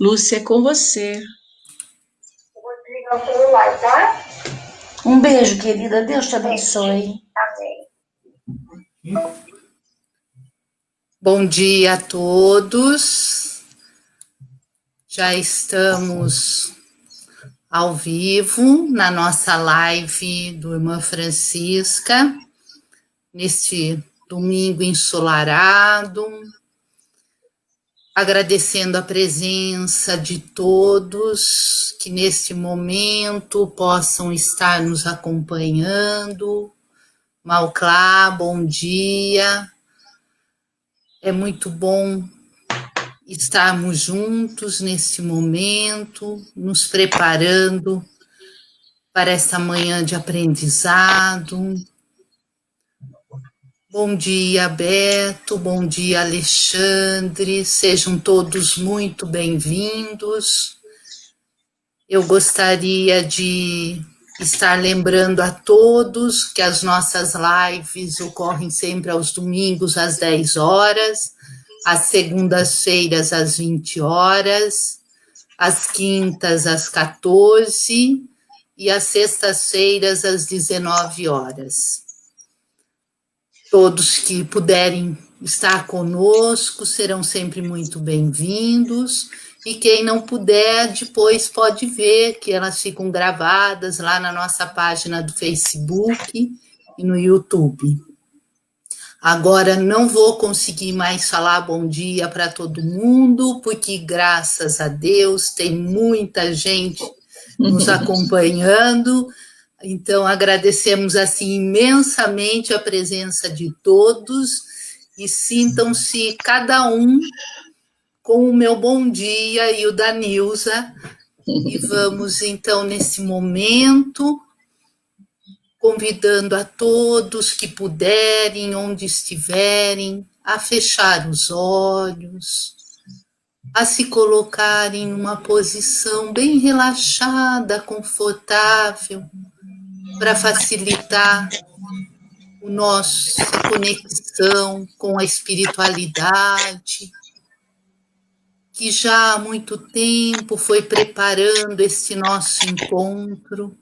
Lúcia, é com você. Eu vou desligar o celular, tá? Um beijo, querida. Deus te abençoe. Amém. Bom dia a todos. Já estamos ao vivo na nossa live do Irmã Francisca, neste domingo ensolarado, agradecendo a presença de todos que neste momento possam estar nos acompanhando. Malclá, bom dia. É muito bom estarmos juntos nesse momento, nos preparando para essa manhã de aprendizado. Bom dia, Beto, bom dia, Alexandre, sejam todos muito bem-vindos. Eu gostaria de estar lembrando a todos que as nossas lives ocorrem sempre aos domingos às 10 horas, às segundas-feiras às 20 horas, às quintas às 14 e às sextas-feiras às 19 horas. Todos que puderem estar conosco serão sempre muito bem-vindos, e quem não puder, depois pode ver que elas ficam gravadas lá na nossa página do Facebook e no YouTube. Agora não vou conseguir mais falar bom dia para todo mundo, porque graças a Deus tem muita gente nos acompanhando. Então agradecemos assim imensamente a presença de todos e sintam-se cada um com o meu bom dia e o da Nilza. E vamos então nesse momento convidando a todos que puderem, onde estiverem, a fechar os olhos, a se colocarem numa posição bem relaxada, confortável, para facilitar a nossa conexão com a espiritualidade, que já há muito tempo foi preparando esse nosso encontro.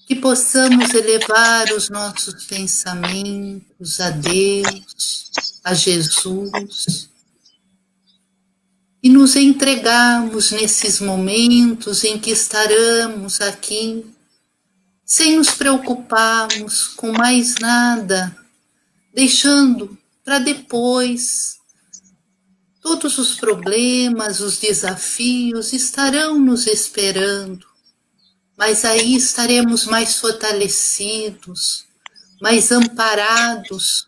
Que possamos elevar os nossos pensamentos a Deus, a Jesus, e nos entregarmos nesses momentos em que estaremos aqui, sem nos preocuparmos com mais nada, deixando para depois. Todos os problemas, os desafios estarão nos esperando. Mas aí estaremos mais fortalecidos, mais amparados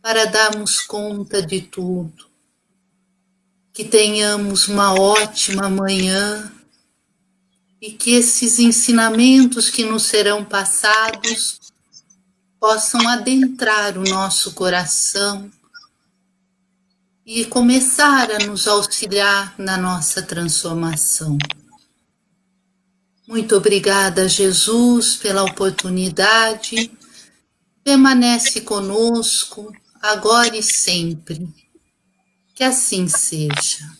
para darmos conta de tudo. Que tenhamos uma ótima manhã e que esses ensinamentos que nos serão passados possam adentrar o nosso coração e começar a nos auxiliar na nossa transformação. Muito obrigada, Jesus, pela oportunidade. Permanece conosco, agora e sempre. Que assim seja.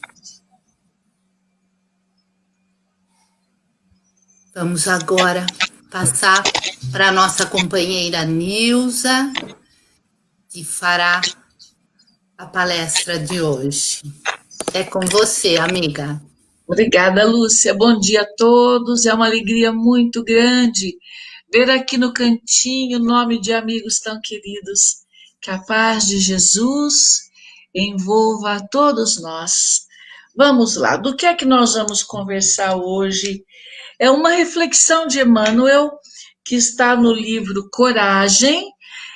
Vamos agora passar para a nossa companheira Nilza, que fará a palestra de hoje. É com você, amiga. Obrigada, Lúcia. Bom dia a todos. É uma alegria muito grande ver aqui no cantinho o nome de amigos tão queridos. Que a paz de Jesus envolva a todos nós. Vamos lá, do que é que nós vamos conversar hoje? É uma reflexão de Emmanuel, que está no livro Coragem,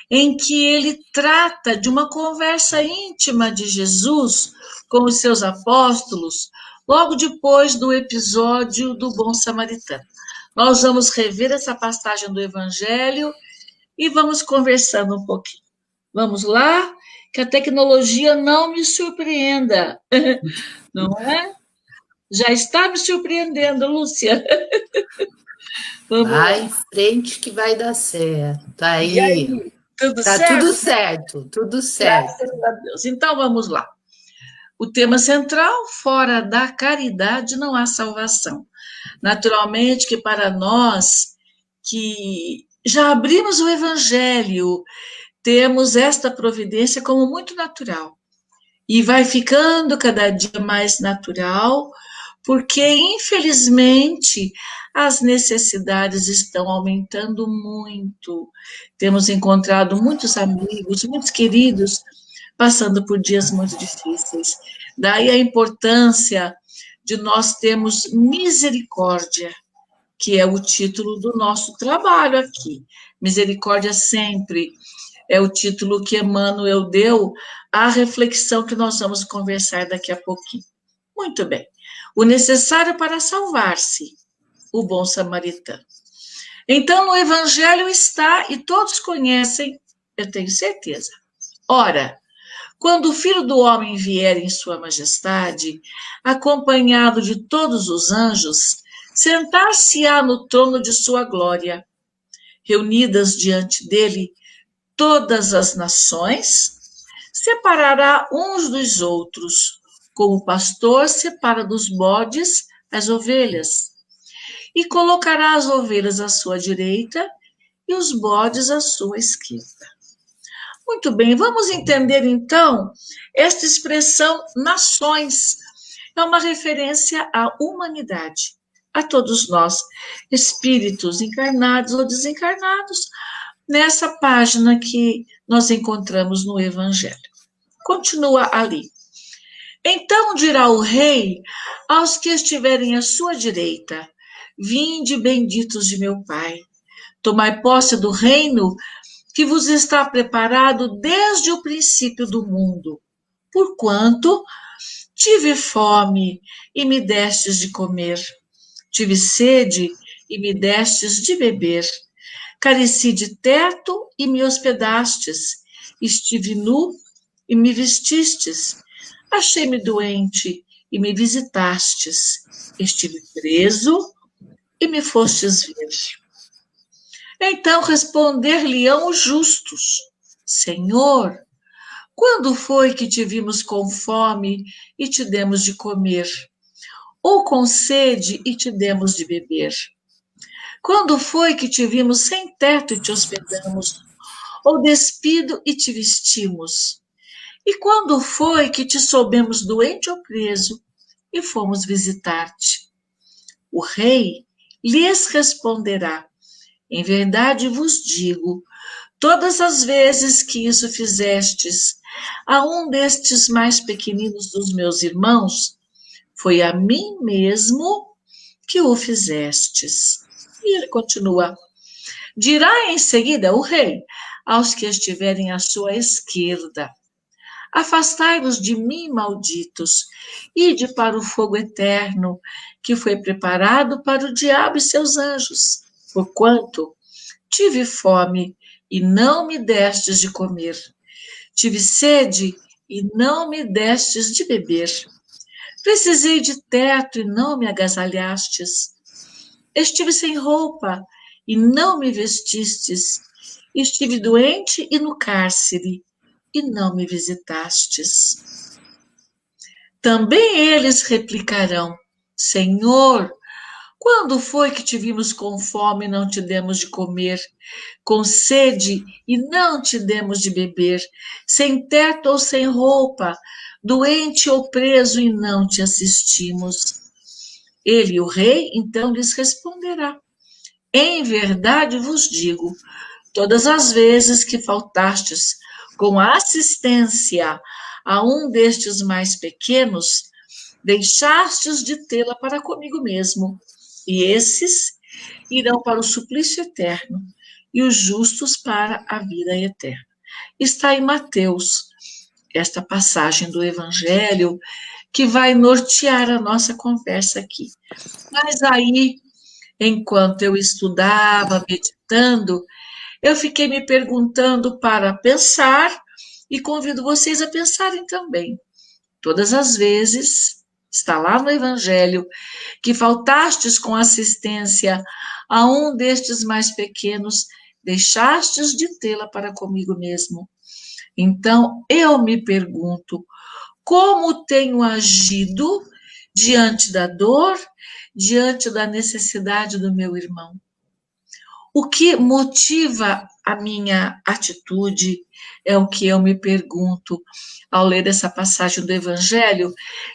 em que ele trata de uma conversa íntima de Jesus com os seus apóstolos, logo depois do episódio do Bom Samaritano. Nós vamos rever essa passagem do Evangelho e vamos conversando um pouquinho. Vamos lá? Que a tecnologia não me surpreenda, não é? Já está me surpreendendo, Lúcia. Vamos vai lá. Em frente que vai dar certo. E aí? Tudo tá certo? Tudo certo, tudo certo. Graças a Deus. Então, vamos lá. O tema central, fora da caridade não há salvação. Naturalmente que para nós que já abrimos o Evangelho, temos esta providência como muito natural. E vai ficando cada dia mais natural, porque, infelizmente, as necessidades estão aumentando muito. Temos encontrado muitos amigos, muitos queridos, passando por dias muito difíceis. Daí a importância de nós termos misericórdia, que é o título do nosso trabalho aqui. Misericórdia sempre é o título que Emmanuel deu à reflexão que nós vamos conversar daqui a pouquinho. Muito bem. O necessário para salvar-se, o bom samaritano. Então, no Evangelho está, e todos conhecem, eu tenho certeza. Ora, quando o Filho do Homem vier em sua majestade, acompanhado de todos os anjos, sentar-se-á no trono de sua glória, reunidas diante dele todas as nações, separará uns dos outros, como o pastor separa dos bodes as ovelhas, e colocará as ovelhas à sua direita e os bodes à sua esquerda. Muito bem, vamos entender então esta expressão nações. É uma referência à humanidade, a todos nós, espíritos encarnados ou desencarnados, nessa página que nós encontramos no Evangelho. Continua ali. Então dirá o rei aos que estiverem à sua direita: vinde, benditos de meu Pai, tomai posse do reino que vos está preparado desde o princípio do mundo. Porquanto tive fome e me destes de comer, tive sede e me destes de beber, careci de teto e me hospedastes, estive nu e me vestistes, achei-me doente e me visitastes, estive preso e me fostes ver. Então responder-lhe-ão os justos: Senhor, quando foi que te vimos com fome e te demos de comer, ou com sede e te demos de beber? Quando foi que te vimos sem teto e te hospedamos, ou despido e te vestimos? E quando foi que te soubemos doente ou preso e fomos visitar-te? O rei lhes responderá: em verdade vos digo, todas as vezes que isso fizestes a um destes mais pequeninos dos meus irmãos, foi a mim mesmo que o fizestes. E ele continua: dirá em seguida o rei aos que estiverem à sua esquerda: afastai-vos de mim, malditos, ide para o fogo eterno, que foi preparado para o diabo e seus anjos. Porquanto tive fome e não me destes de comer, tive sede e não me destes de beber, precisei de teto e não me agasalhastes, estive sem roupa e não me vestistes, estive doente e no cárcere e não me visitastes. Também eles replicarão: Senhor, quando foi que te vimos com fome e não te demos de comer, com sede e não te demos de beber, sem teto ou sem roupa, doente ou preso e não te assistimos? Ele, o rei, então lhes responderá: em verdade vos digo, todas as vezes que faltastes com a assistência a um destes mais pequenos, deixastes de tê-la para comigo mesmo, e esses irão para o suplício eterno, e os justos para a vida eterna. Está em Mateus, esta passagem do Evangelho, que vai nortear a nossa conversa aqui. Mas aí, enquanto eu estudava, meditando, eu fiquei me perguntando para pensar, e convido vocês a pensarem também. Todas as vezes, está lá no Evangelho, que faltastes com assistência a um destes mais pequenos, deixastes de tê-la para comigo mesmo. Então, eu me pergunto, como tenho agido diante da dor, diante da necessidade do meu irmão. O que motiva a minha atitude é o que eu me pergunto ao ler essa passagem do Evangelho,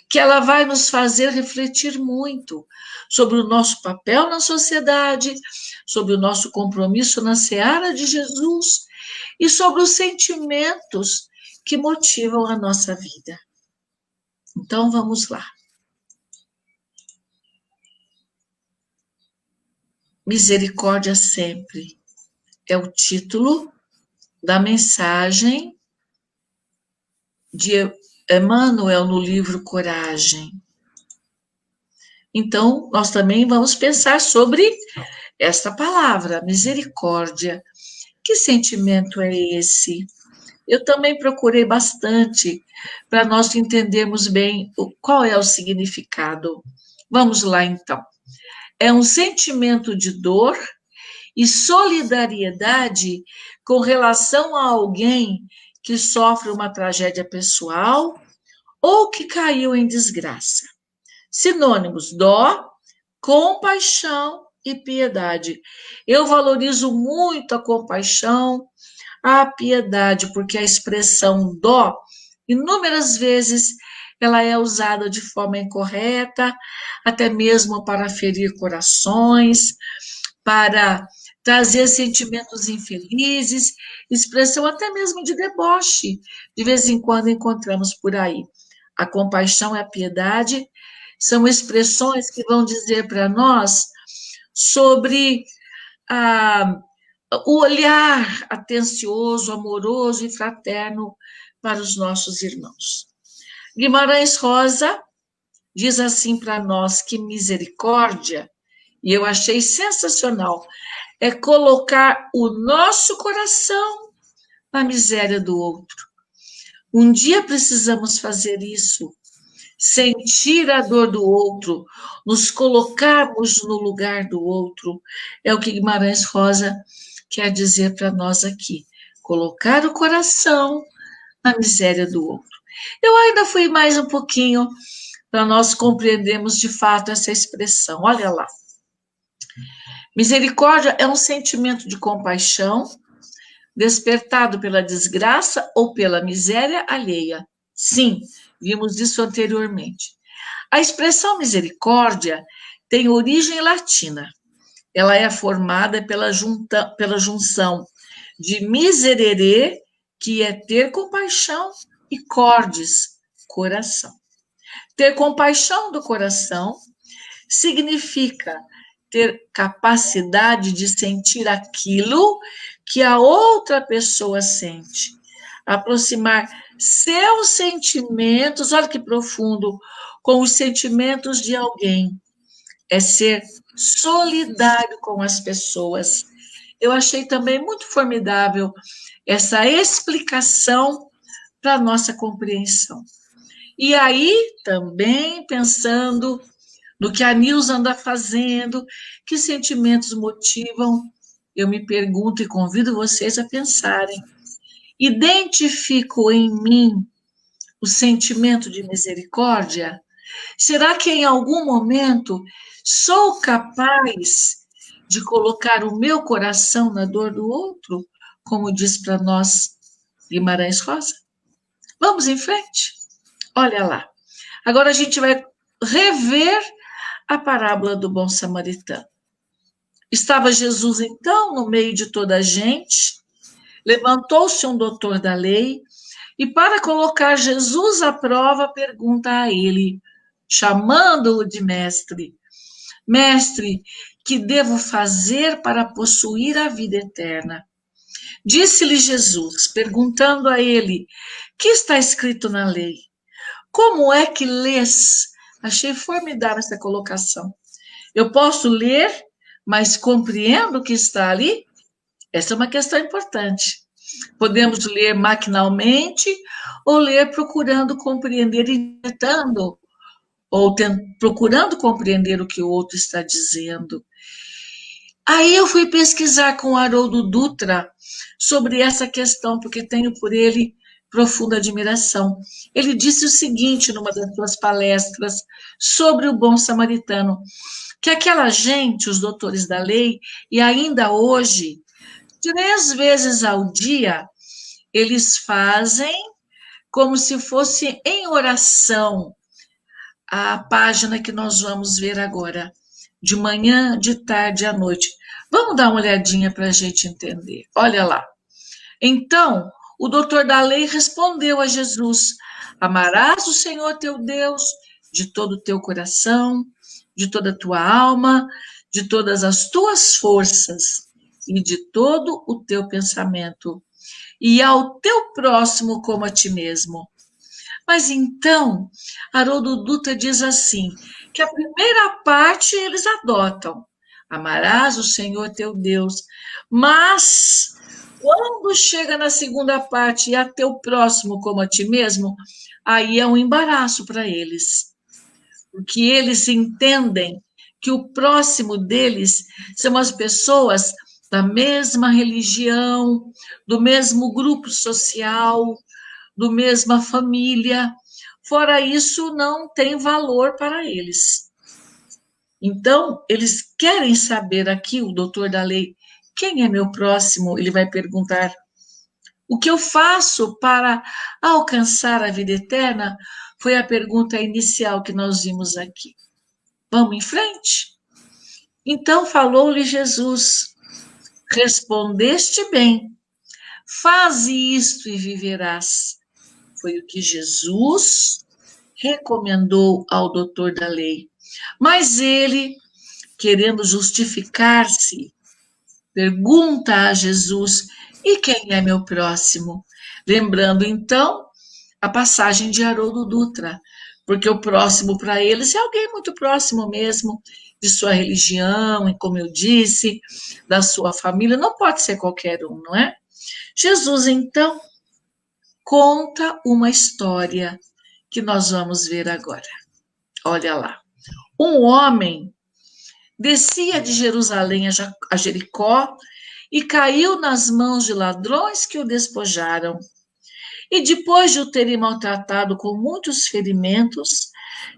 que ela vai nos fazer refletir muito sobre o nosso papel na sociedade, sobre o nosso compromisso na seara de Jesus e sobre os sentimentos que motivam a nossa vida. Então vamos lá. Misericórdia sempre é o título da mensagem de Emmanuel no livro Coragem. Então, nós também vamos pensar sobre esta palavra, misericórdia. Que sentimento é esse? Eu também procurei bastante para nós entendermos bem qual é o significado. Vamos lá, então. É um sentimento de dor e solidariedade com relação a alguém que sofre uma tragédia pessoal ou que caiu em desgraça. Sinônimos: dó, compaixão e piedade. Eu valorizo muito a compaixão, a piedade, porque a expressão dó, inúmeras vezes, ela é usada de forma incorreta, até mesmo para ferir corações, para trazer sentimentos infelizes, expressão até mesmo de deboche, de vez em quando encontramos por aí. A compaixão e a piedade são expressões que vão dizer para nós sobre o olhar atencioso, amoroso e fraterno para os nossos irmãos. Guimarães Rosa diz assim para nós que misericórdia, e eu achei sensacional, é colocar o nosso coração na miséria do outro. Um dia precisamos fazer isso, sentir a dor do outro, nos colocarmos no lugar do outro, é o que Guimarães Rosa quer dizer para nós aqui, colocar o coração na miséria do outro. Eu ainda fui mais um pouquinho para nós compreendermos de fato essa expressão. Olha lá. Misericórdia é um sentimento de compaixão despertado pela desgraça ou pela miséria alheia. Sim, vimos isso anteriormente. A expressão misericórdia tem origem latina. Ela é formada pela junção de miserere, que é ter compaixão, e cordis, coração. Ter compaixão do coração significa ter capacidade de sentir aquilo que a outra pessoa sente. Aproximar seus sentimentos, olha que profundo, com os sentimentos de alguém. É ser solidário com as pessoas. Eu achei também muito formidável essa explicação para a nossa compreensão. E aí, também pensando no que a Nilza anda fazendo, que sentimentos motivam, eu me pergunto e convido vocês a pensarem. Identifico em mim o sentimento de misericórdia? Será que em algum momento sou capaz de colocar o meu coração na dor do outro, como diz para nós Guimarães Rosa? Vamos em frente? Olha lá. Agora a gente vai rever a parábola do bom samaritano. Estava Jesus, então, no meio de toda a gente, levantou-se um doutor da lei e, para colocar Jesus à prova, pergunta a ele, chamando-o de mestre: Mestre, que devo fazer para possuir a vida eterna? Disse-lhe Jesus, perguntando a ele: que está escrito na lei? Como é que lês? Achei formidável essa colocação. Eu posso ler, mas compreendo o que está ali? Essa é uma questão importante. Podemos ler maquinalmente ou ler procurando compreender, interpretando, ou procurando compreender o que o outro está dizendo. Aí eu fui pesquisar com o Haroldo Dutra sobre essa questão, porque tenho por ele profunda admiração. Ele disse o seguinte numa das suas palestras sobre o bom samaritano, que aquela gente, os doutores da lei, e ainda hoje, 3 vezes ao dia, eles fazem como se fosse em oração a página que nós vamos ver agora, de manhã, de tarde e à noite. Vamos dar uma olhadinha para a gente entender. Olha lá. Então, o doutor da lei respondeu a Jesus: amarás o Senhor teu Deus de todo o teu coração, de toda a tua alma, de todas as tuas forças e de todo o teu pensamento, e ao teu próximo como a ti mesmo. Mas então, Haroldo Dutra diz assim, que a primeira parte eles adotam, amarás o Senhor teu Deus, mas quando chega na segunda parte, e a teu próximo como a ti mesmo, aí é um embaraço para eles, porque eles entendem que o próximo deles são as pessoas da mesma religião, do mesmo grupo social, do mesma família. Fora isso, não tem valor para eles. Então, eles querem saber aqui, o doutor da lei, quem é meu próximo? Ele vai perguntar. O que eu faço para alcançar a vida eterna? Foi a pergunta inicial que nós vimos aqui. Vamos em frente? Então falou-lhe Jesus: respondeste bem, faze isto e viverás. Foi o que Jesus recomendou ao doutor da lei. Mas ele, querendo justificar-se, pergunta a Jesus: e quem é meu próximo? Lembrando então a passagem de Haroldo Dutra, porque o próximo para eles é alguém muito próximo mesmo, de sua religião, e como eu disse, da sua família, não pode ser qualquer um, não é? Jesus então conta uma história que nós vamos ver agora. Olha lá. Um homem descia de Jerusalém a Jericó e caiu nas mãos de ladrões que o despojaram. E depois de o terem maltratado com muitos ferimentos,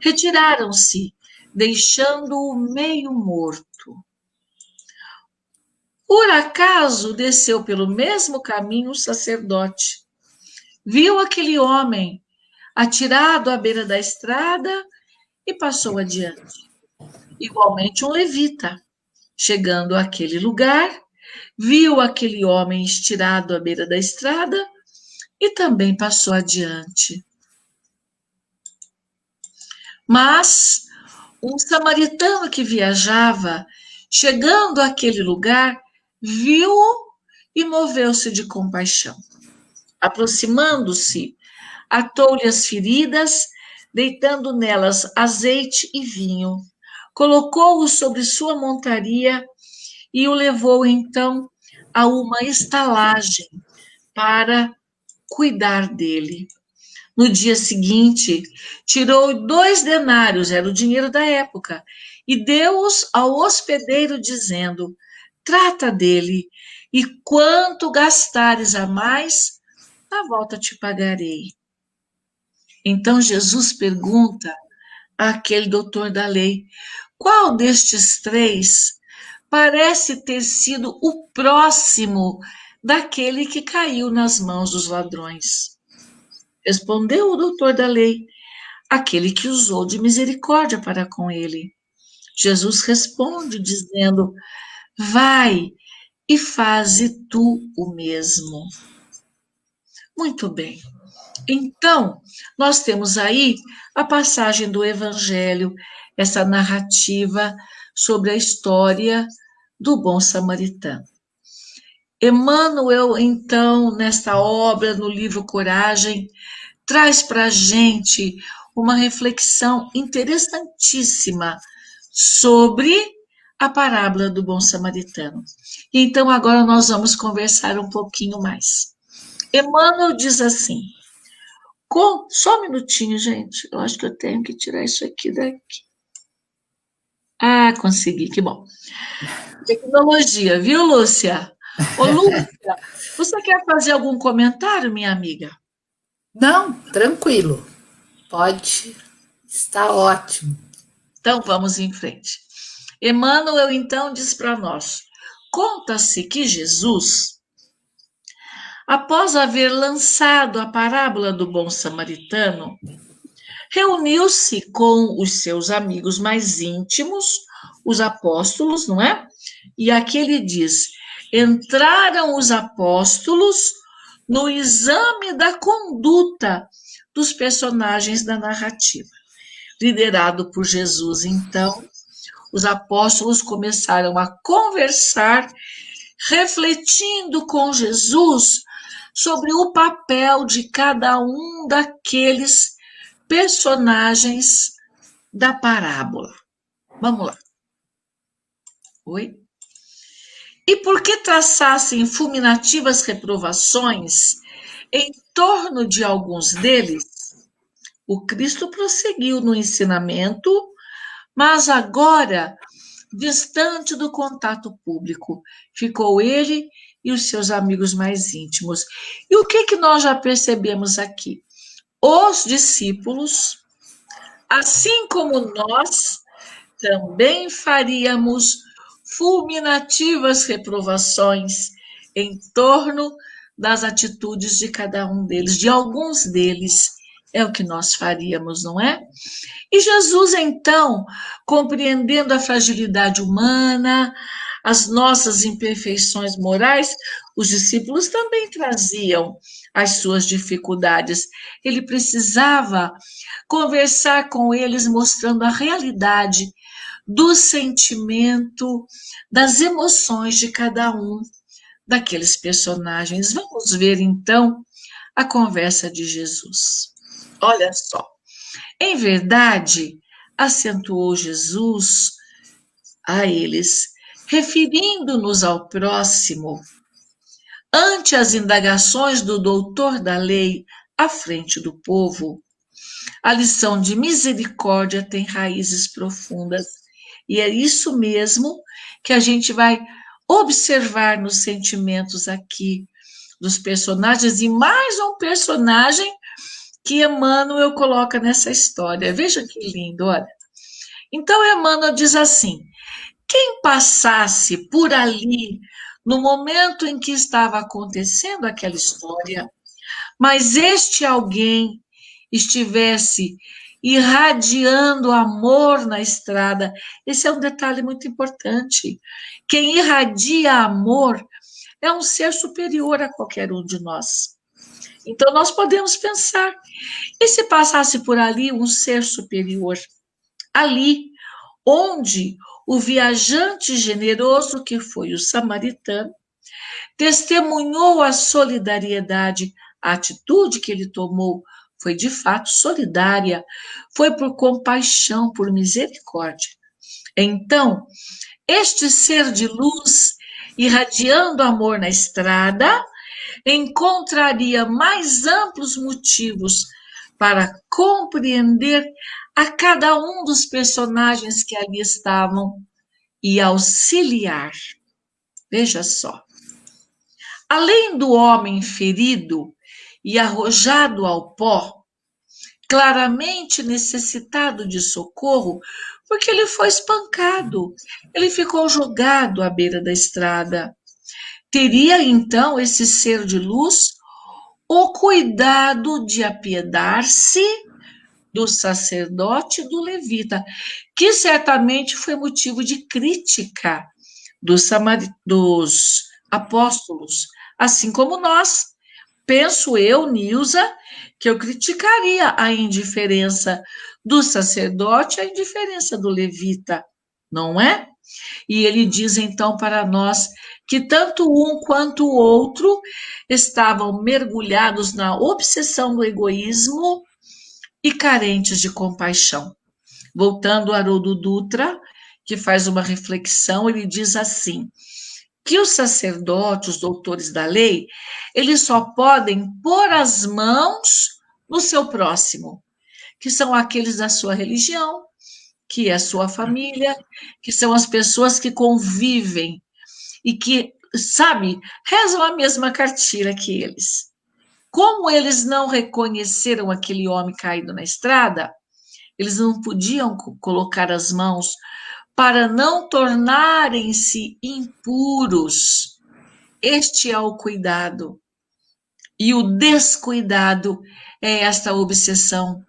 retiraram-se, deixando-o meio morto. Por acaso desceu pelo mesmo caminho o sacerdote. Viu aquele homem atirado à beira da estrada e passou adiante. Igualmente um levita, chegando àquele lugar, viu aquele homem estirado à beira da estrada e também passou adiante. Mas um samaritano que viajava, chegando àquele lugar, viu-o e moveu-se de compaixão. Aproximando-se, atou-lhe as feridas, deitando nelas azeite e vinho, colocou-o sobre sua montaria e o levou então a uma estalagem para cuidar dele. No dia seguinte, tirou 2 denários, era o dinheiro da época, e deu-os ao hospedeiro, dizendo: trata dele, e quanto gastares a mais, na volta te pagarei. Então Jesus pergunta àquele doutor da lei: qual destes 3 parece ter sido o próximo daquele que caiu nas mãos dos ladrões? Respondeu o doutor da lei: aquele que usou de misericórdia para com ele. Jesus responde dizendo: vai e faze tu o mesmo. Muito bem. Então, nós temos aí a passagem do Evangelho, essa narrativa sobre a história do bom samaritano. Emmanuel, então, nesta obra, no livro Coragem, traz para a gente uma reflexão interessantíssima sobre a parábola do bom samaritano. Então, agora nós vamos conversar um pouquinho mais. Emmanuel diz assim, só um minutinho, gente, eu acho que eu tenho que tirar isso aqui daqui. Ah, consegui, que bom. Tecnologia, viu, Lúcia? Ô, Lúcia, você quer fazer algum comentário, minha amiga? Não, tranquilo. Pode, está ótimo. Então vamos em frente. Emmanuel então diz para nós: conta-se que Jesus, após haver lançado a parábola do bom samaritano, reuniu-se com os seus amigos mais íntimos, os apóstolos, não é? E aqui ele diz: entraram os apóstolos no exame da conduta dos personagens da narrativa. Liderado por Jesus, então, os apóstolos começaram a conversar, refletindo com Jesus sobre o papel de cada um daqueles personagens da parábola. Vamos lá. Oi? E por que traçassem fulminativas reprovações em torno de alguns deles, o Cristo prosseguiu no ensinamento, mas agora, distante do contato público, ficou ele e os seus amigos mais íntimos. E o que nós já percebemos aqui? Os discípulos, assim como nós, também faríamos fulminativas reprovações em torno das atitudes de cada um deles, de alguns deles. É o que nós faríamos, não é? E Jesus, então, compreendendo a fragilidade humana, as nossas imperfeições morais, os discípulos também traziam as suas dificuldades. Ele precisava conversar com eles, mostrando a realidade do sentimento, das emoções de cada um daqueles personagens. Vamos ver, então, a conversa de Jesus. Olha só. Em verdade, acentuou Jesus a eles, referindo-nos ao próximo, ante as indagações do doutor da lei à frente do povo, a lição de misericórdia tem raízes profundas. E é isso mesmo que a gente vai observar nos sentimentos aqui dos personagens, e mais um personagem que Emmanuel coloca nessa história. Veja que lindo, olha. Então Emmanuel diz assim: quem passasse por ali no momento em que estava acontecendo aquela história, mas este alguém estivesse irradiando amor na estrada, esse é um detalhe muito importante. Quem irradia amor é um ser superior a qualquer um de nós. Então nós podemos pensar, e se passasse por ali um ser superior? Ali, onde o viajante generoso, que foi o samaritano, testemunhou a solidariedade, a atitude que ele tomou foi de fato solidária, foi por compaixão, por misericórdia. Então, este ser de luz, irradiando amor na estrada, encontraria mais amplos motivos para compreender a cada um dos personagens que ali estavam e auxiliar. Veja só. Além do homem ferido e arrojado ao pó, claramente necessitado de socorro, porque ele foi espancado, ele ficou jogado à beira da estrada. Teria então esse ser de luz o cuidado de apiedar-se do sacerdote e do levita, que certamente foi motivo de crítica dos apóstolos, assim como nós. Penso eu, Nilza, que eu criticaria a indiferença do sacerdote, a indiferença do levita, não é? E ele diz então para nós que tanto um quanto o outro estavam mergulhados na obsessão do egoísmo e carentes de compaixão. Voltando a Haroldo Dutra, que faz uma reflexão, ele diz assim: que os sacerdotes, os doutores da lei, eles só podem pôr as mãos no seu próximo, que são aqueles da sua religião, que é a sua família, que são as pessoas que convivem e que, sabe, rezam a mesma cartilha que eles. Como eles não reconheceram aquele homem caído na estrada, eles não podiam colocar as mãos para não tornarem-se impuros. Este é o cuidado. E o descuidado é esta obsessão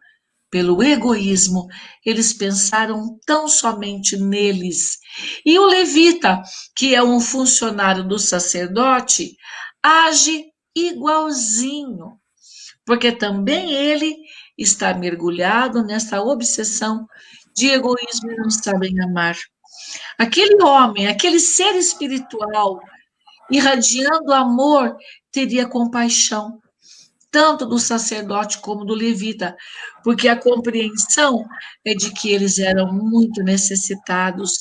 pelo egoísmo. Eles pensaram tão somente neles. E o levita, que é um funcionário do sacerdote, age igualzinho, porque também ele está mergulhado nessa obsessão de egoísmo e não sabem amar. Aquele homem, aquele ser espiritual, irradiando amor, teria compaixão, tanto do sacerdote como do levita, porque a compreensão é de que eles eram muito necessitados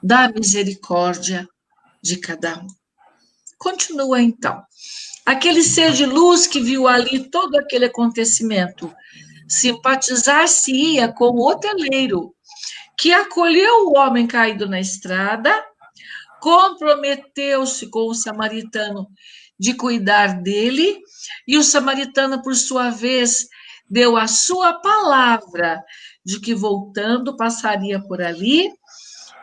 da misericórdia de cada um. Continua então. Aquele ser de luz que viu ali todo aquele acontecimento, simpatizar-se-ia com o hoteleiro, que acolheu o homem caído na estrada, comprometeu-se com o samaritano de cuidar dele, e o samaritano, por sua vez, deu a sua palavra de que, voltando, passaria por ali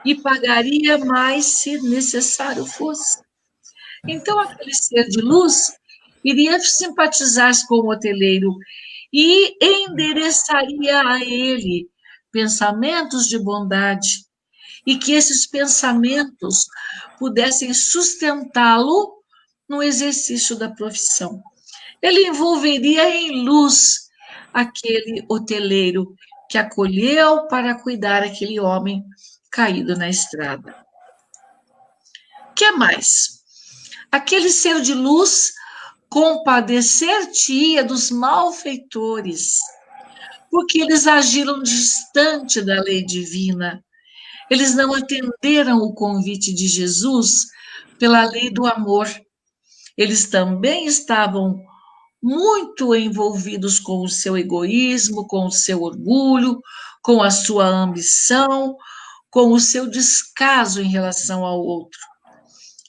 e pagaria mais se necessário fosse. Então, aquele ser de luz iria simpatizar com o hoteleiro e endereçaria a ele pensamentos de bondade, e que esses pensamentos pudessem sustentá-lo no exercício da profissão. Ele envolveria em luz aquele hoteleiro que acolheu para cuidar aquele homem caído na estrada. O que mais? Aquele ser de luz compadecer-te-ia dos malfeitores, porque eles agiram distante da lei divina. Eles não atenderam o convite de Jesus pela lei do amor. Eles também estavam muito envolvidos com o seu egoísmo, com o seu orgulho, com a sua ambição, com o seu descaso em relação ao outro.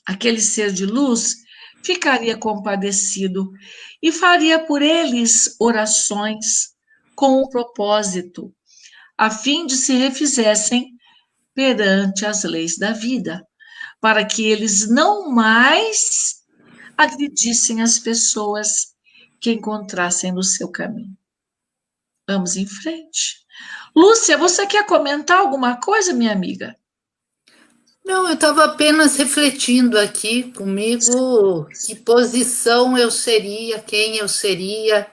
Aquele ser de luz ficaria compadecido e faria por eles orações com um propósito, a fim de se refizessem perante as leis da vida, para que eles não mais agredissem as pessoas que encontrassem no seu caminho. Vamos em frente. Lúcia, você quer comentar alguma coisa, minha amiga? Não, eu estava apenas refletindo aqui comigo que posição eu seria, quem eu seria,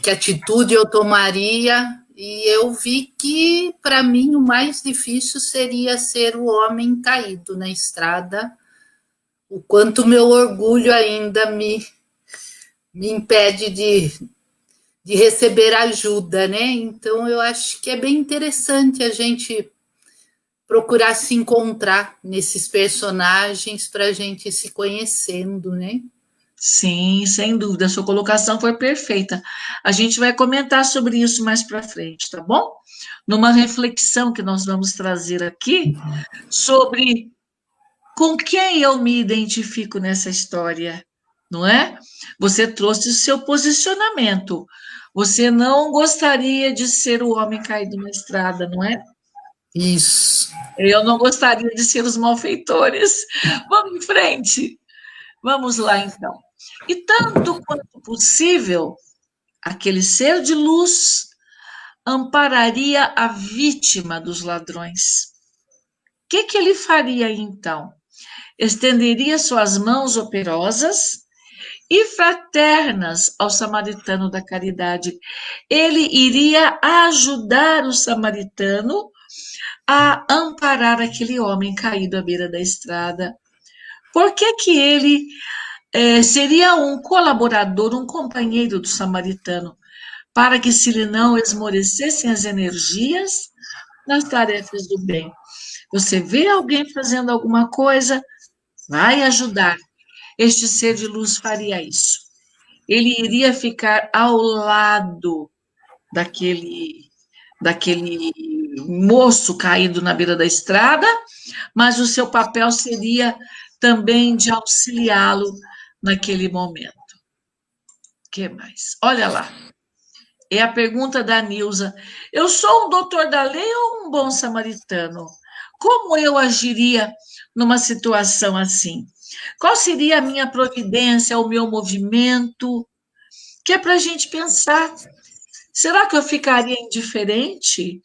que atitude eu tomaria, e eu vi que, para mim, o mais difícil seria ser o homem caído na estrada, o quanto meu orgulho ainda me impede de receber ajuda, né? Então, eu acho que é bem interessante a gente procurar se encontrar nesses personagens para a gente ir se conhecendo, né? Sim, sem dúvida, a sua colocação foi perfeita. A gente vai comentar sobre isso mais para frente, tá bom? Numa reflexão que nós vamos trazer aqui sobre com quem eu me identifico nessa história, não é? Você trouxe o seu posicionamento. Você não gostaria de ser o homem caído na estrada, não é? Isso. Eu não gostaria de ser os malfeitores. Vamos em frente. Vamos lá, então. E tanto quanto possível, aquele ser de luz ampararia a vítima dos ladrões. O que ele faria, então? Estenderia suas mãos operosas e fraternas ao samaritano da caridade. Ele iria ajudar o samaritano a amparar aquele homem caído à beira da estrada. Por que ele seria um colaborador, um companheiro do samaritano, para que se lhe não esmorecessem as energias nas tarefas do bem? Você vê alguém fazendo alguma coisa, vai ajudar. Este ser de luz faria isso. Ele iria ficar ao lado daquele moço caído na beira da estrada, mas o seu papel seria também de auxiliá-lo naquele momento. Que mais? Olha lá. É a pergunta da Nilza. Eu sou um doutor da lei ou um bom samaritano? Como eu agiria numa situação assim? Qual seria a minha providência, o meu movimento? Que é para a gente pensar. Será que eu ficaria indiferente?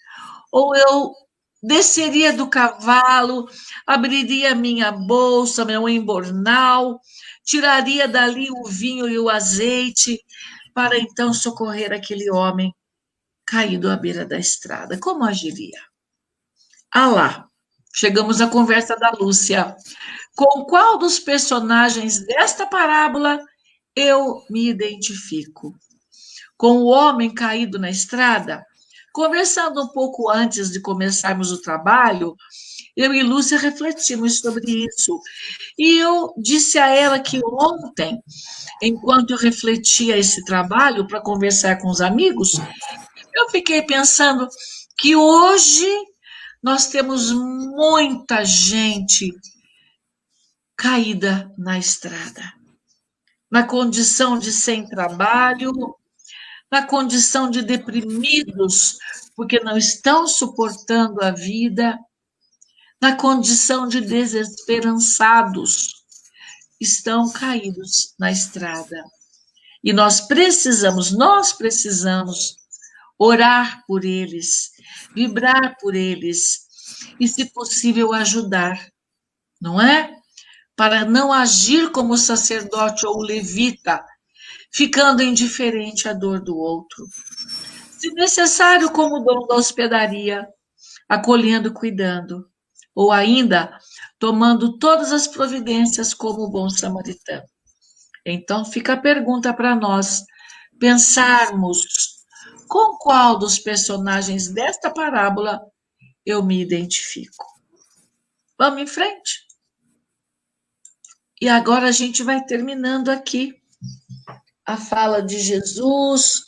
Ou eu desceria do cavalo, abriria minha bolsa, meu embornal, tiraria dali o vinho e o azeite, para então socorrer aquele homem caído à beira da estrada? Como agiria? Ah lá, chegamos à conversa da Lúcia. Com qual dos personagens desta parábola eu me identifico? Com o homem caído na estrada? Conversando um pouco antes de começarmos o trabalho, eu e Lúcia refletimos sobre isso. E eu disse a ela que ontem, enquanto eu refletia esse trabalho para conversar com os amigos, eu fiquei pensando que hoje nós temos muita gente caída na estrada, na condição de sem trabalho, na condição de deprimidos, porque não estão suportando a vida, na condição de desesperançados, estão caídos na estrada. E nós precisamos orar por eles, vibrar por eles e, se possível, ajudar, não é? Para não agir como o sacerdote ou o levita, ficando indiferente à dor do outro. Se necessário, como o dono da hospedaria, acolhendo, cuidando, ou ainda tomando todas as providências como o bom samaritano. Então fica a pergunta para nós pensarmos com qual dos personagens desta parábola eu me identifico. Vamos em frente? E agora a gente vai terminando aqui a fala de Jesus,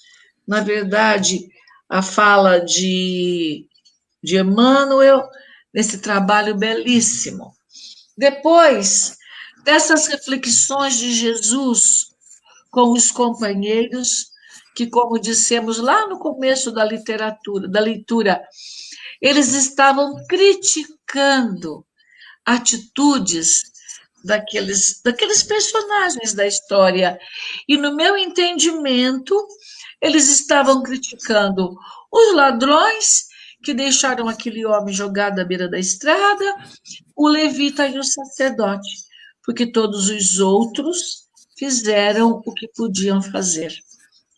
na verdade, a fala de Emmanuel, nesse trabalho belíssimo. Depois dessas reflexões de Jesus com os companheiros, que, como dissemos lá no começo da leitura, eles estavam criticando atitudes daqueles personagens da história. E, no meu entendimento, eles estavam criticando os ladrões que deixaram aquele homem jogado à beira da estrada, o levita e o sacerdote, porque todos os outros fizeram o que podiam fazer.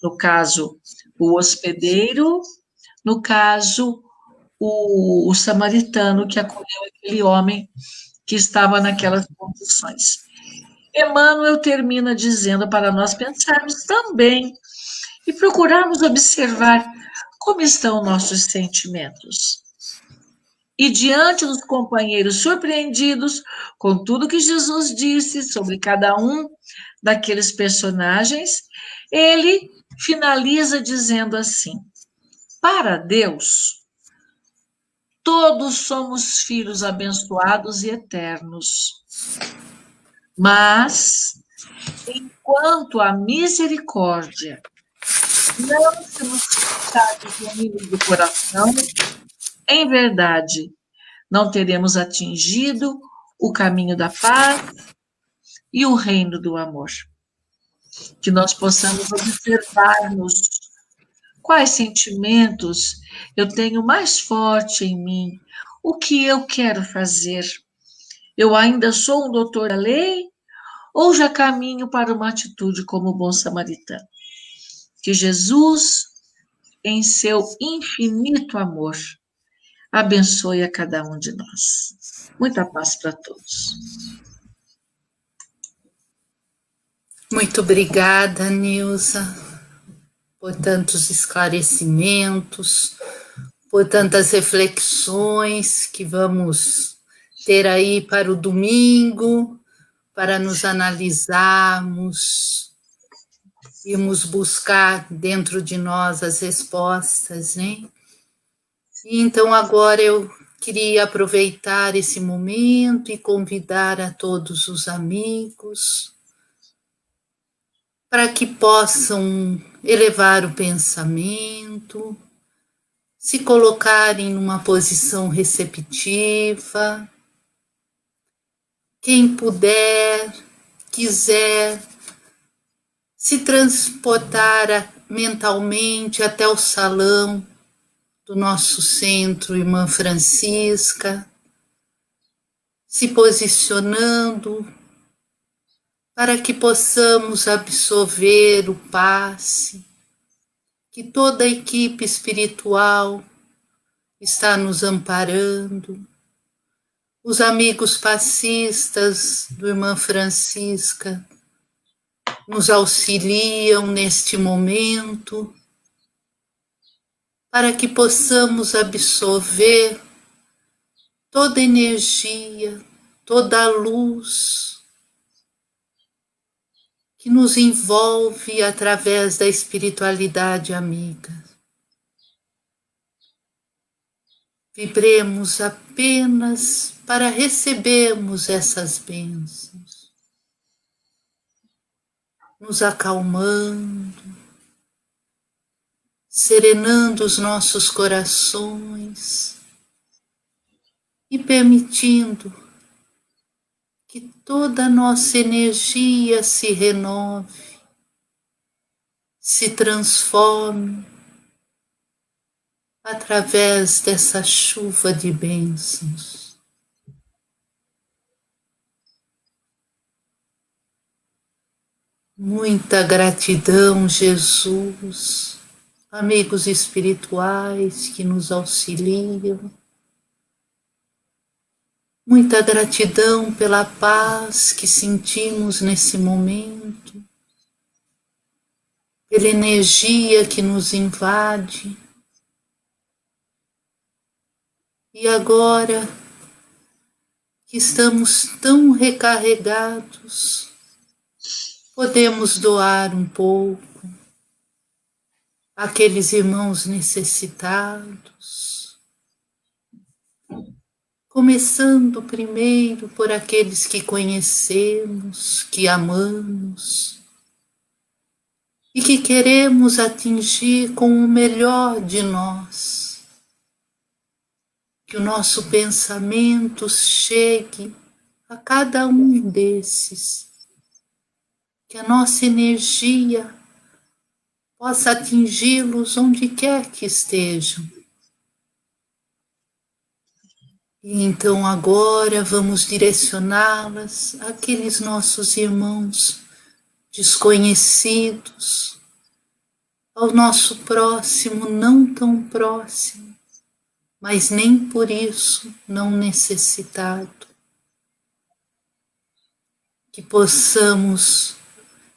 No caso, o hospedeiro, no caso, o samaritano que acolheu aquele homem que estava naquelas condições. Emmanuel termina dizendo para nós pensarmos também e procurarmos observar como estão nossos sentimentos. E diante dos companheiros surpreendidos com tudo que Jesus disse sobre cada um daqueles personagens, ele finaliza dizendo assim: para Deus, todos somos filhos abençoados e eternos. Mas, enquanto a misericórdia não se manifestar dos domínios do coração, em verdade, não teremos atingido o caminho da paz e o reino do amor. Que nós possamos observar-nos quais sentimentos eu tenho mais forte em mim, o que eu quero fazer. Eu ainda sou um doutor da lei ou já caminho para uma atitude como bom samaritano? Que Jesus, em seu infinito amor, abençoe a cada um de nós. Muita paz para todos. Muito obrigada, Nilza, por tantos esclarecimentos, por tantas reflexões que vamos ter aí para o domingo, para nos analisarmos, irmos buscar dentro de nós as respostas, né? E então agora eu queria aproveitar esse momento e convidar a todos os amigos para que possam elevar o pensamento, se colocarem numa posição receptiva. Quem puder, quiser, se transportar mentalmente até o salão do nosso centro, Irmã Francisca, se posicionando para que possamos absorver o passe, que toda a equipe espiritual está nos amparando, os amigos passistas do Irmã Francisca nos auxiliam neste momento, para que possamos absorver toda a energia, toda a luz que nos envolve através da espiritualidade amiga. Vibremos apenas para recebermos essas bênçãos, nos acalmando, serenando os nossos corações e permitindo que toda a nossa energia se renove, se transforme através dessa chuva de bênçãos. Muita gratidão, Jesus, amigos espirituais que nos auxiliam. Muita gratidão pela paz que sentimos nesse momento, pela energia que nos invade. E agora que estamos tão recarregados, podemos doar um pouco àqueles irmãos necessitados, começando primeiro por aqueles que conhecemos, que amamos e que queremos atingir com o melhor de nós. Que o nosso pensamento chegue a cada um desses, que a nossa energia possa atingi-los onde quer que estejam. E então agora vamos direcioná-las àqueles nossos irmãos desconhecidos, ao nosso próximo não tão próximo, mas nem por isso não necessitado. Que possamos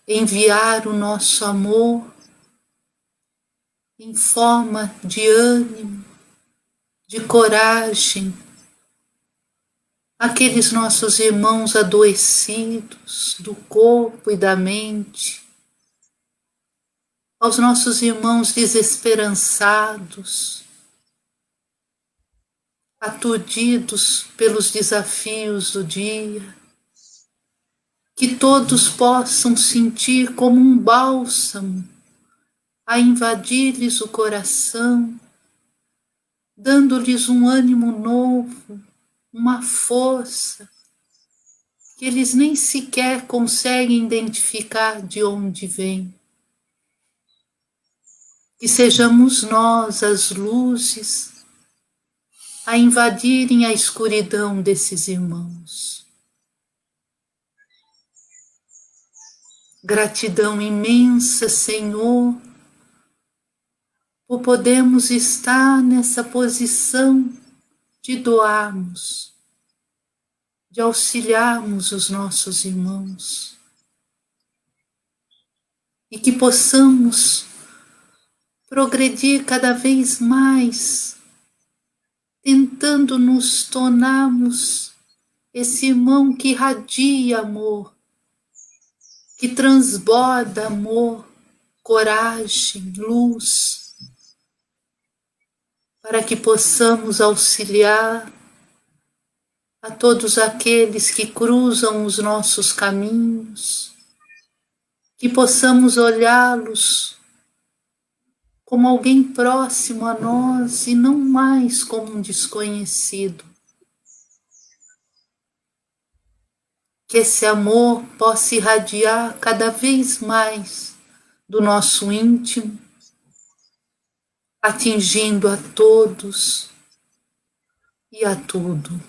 enviar o nosso amor em forma de ânimo, de coragem, àqueles nossos irmãos adoecidos do corpo e da mente, aos nossos irmãos desesperançados, aturdidos pelos desafios do dia, que todos possam sentir como um bálsamo a invadir-lhes o coração, dando-lhes um ânimo novo, uma força que eles nem sequer conseguem identificar de onde vem. Que sejamos nós as luzes a invadirem a escuridão desses irmãos. Gratidão imensa, Senhor, por podermos estar nessa posição de doarmos, de auxiliarmos os nossos irmãos e que possamos progredir cada vez mais, tentando nos tornarmos esse irmão que irradia amor, que transborda amor, coragem, luz, para que possamos auxiliar a todos aqueles que cruzam os nossos caminhos, que possamos olhá-los como alguém próximo a nós e não mais como um desconhecido. Que esse amor possa irradiar cada vez mais do nosso íntimo, atingindo a todos e a tudo.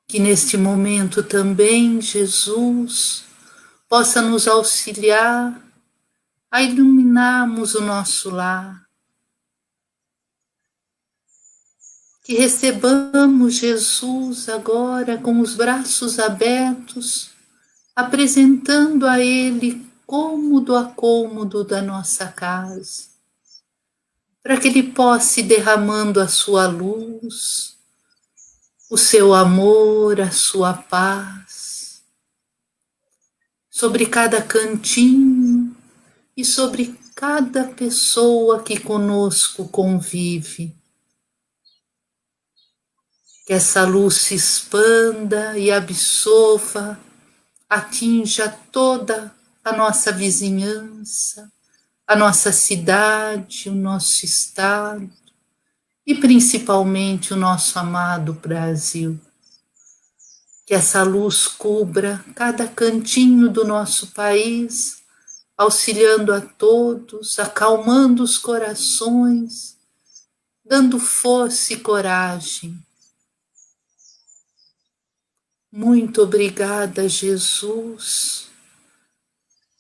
Que neste momento também Jesus possa nos auxiliar a iluminarmos o nosso lar. Que recebamos Jesus agora com os braços abertos, apresentando a Ele cômodo a cômodo da nossa casa, para que Ele possa ir derramando a sua luz, o seu amor, a sua paz, sobre cada cantinho e sobre cada pessoa que conosco convive. Que essa luz se expanda e absorva, atinja toda a nossa vizinhança, a nossa cidade, o nosso estado e principalmente o nosso amado Brasil. Que essa luz cubra cada cantinho do nosso país, auxiliando a todos, acalmando os corações, dando força e coragem. Muito obrigada, Jesus,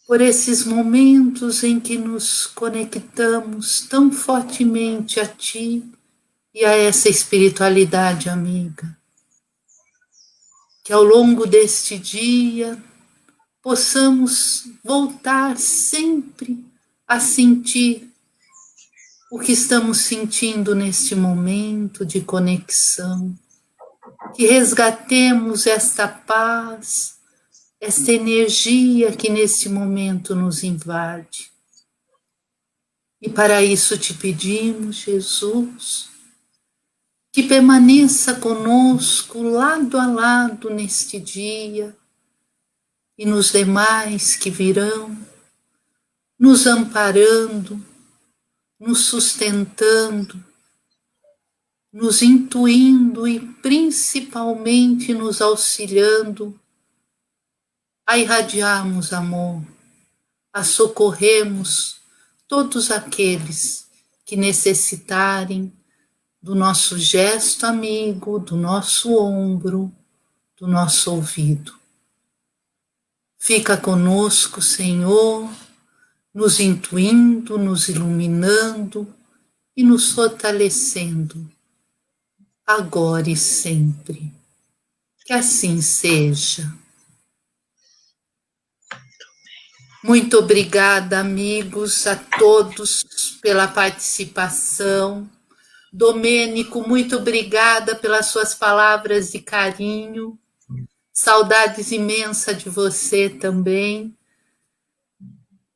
por esses momentos em que nos conectamos tão fortemente a Ti e a essa espiritualidade amiga. Que ao longo deste dia possamos voltar sempre a sentir o que estamos sentindo neste momento de conexão. Que resgatemos esta paz, esta energia que nesse momento nos invade. E para isso te pedimos, Jesus, que permaneça conosco lado a lado neste dia e nos demais que virão, nos amparando, nos sustentando, nos intuindo e principalmente nos auxiliando a irradiarmos amor, a socorrermos todos aqueles que necessitarem do nosso gesto amigo, do nosso ombro, do nosso ouvido. Fica conosco, Senhor, nos intuindo, nos iluminando e nos fortalecendo, agora e sempre. Que assim seja. Muito obrigada, amigos, a todos pela participação. Domênico, muito obrigada pelas suas palavras de carinho. Saudades imensas de você também.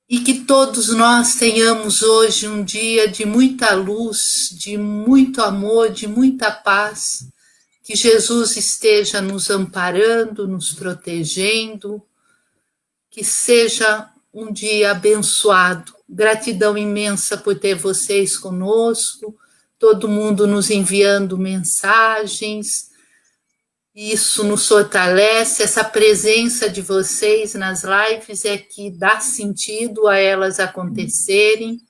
E que todos nós tenhamos hoje um dia de muita luz, de muito amor, de muita paz. Que Jesus esteja nos amparando, nos protegendo. Que seja um dia abençoado. Gratidão imensa por ter vocês conosco, todo mundo nos enviando mensagens. Isso nos fortalece, essa presença de vocês nas lives é que dá sentido a elas acontecerem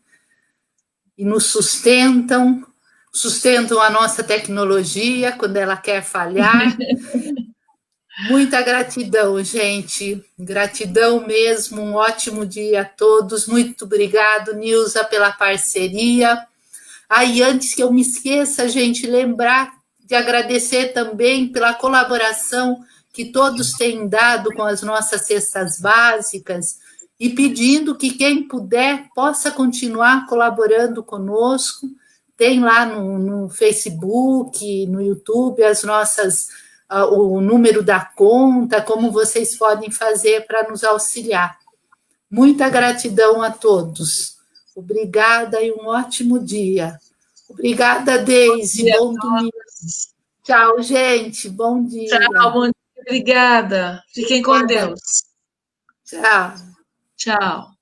e nos sustentam a nossa tecnologia quando ela quer falhar. Muita gratidão, gente. Gratidão mesmo. Um ótimo dia a todos. Muito obrigado, Nilza, pela parceria. E antes que eu me esqueça, gente, lembrar de agradecer também pela colaboração que todos têm dado com as nossas cestas básicas e pedindo que quem puder possa continuar colaborando conosco. Tem lá no Facebook, no YouTube, as nossas... o número da conta, como vocês podem fazer para nos auxiliar. Muita gratidão a todos. Obrigada e um ótimo dia. Obrigada, Deise. Bom domingo. Tchau, gente. Bom dia. Tchau, bom dia. Obrigada. Fiquem com Deus. Tchau. Tchau.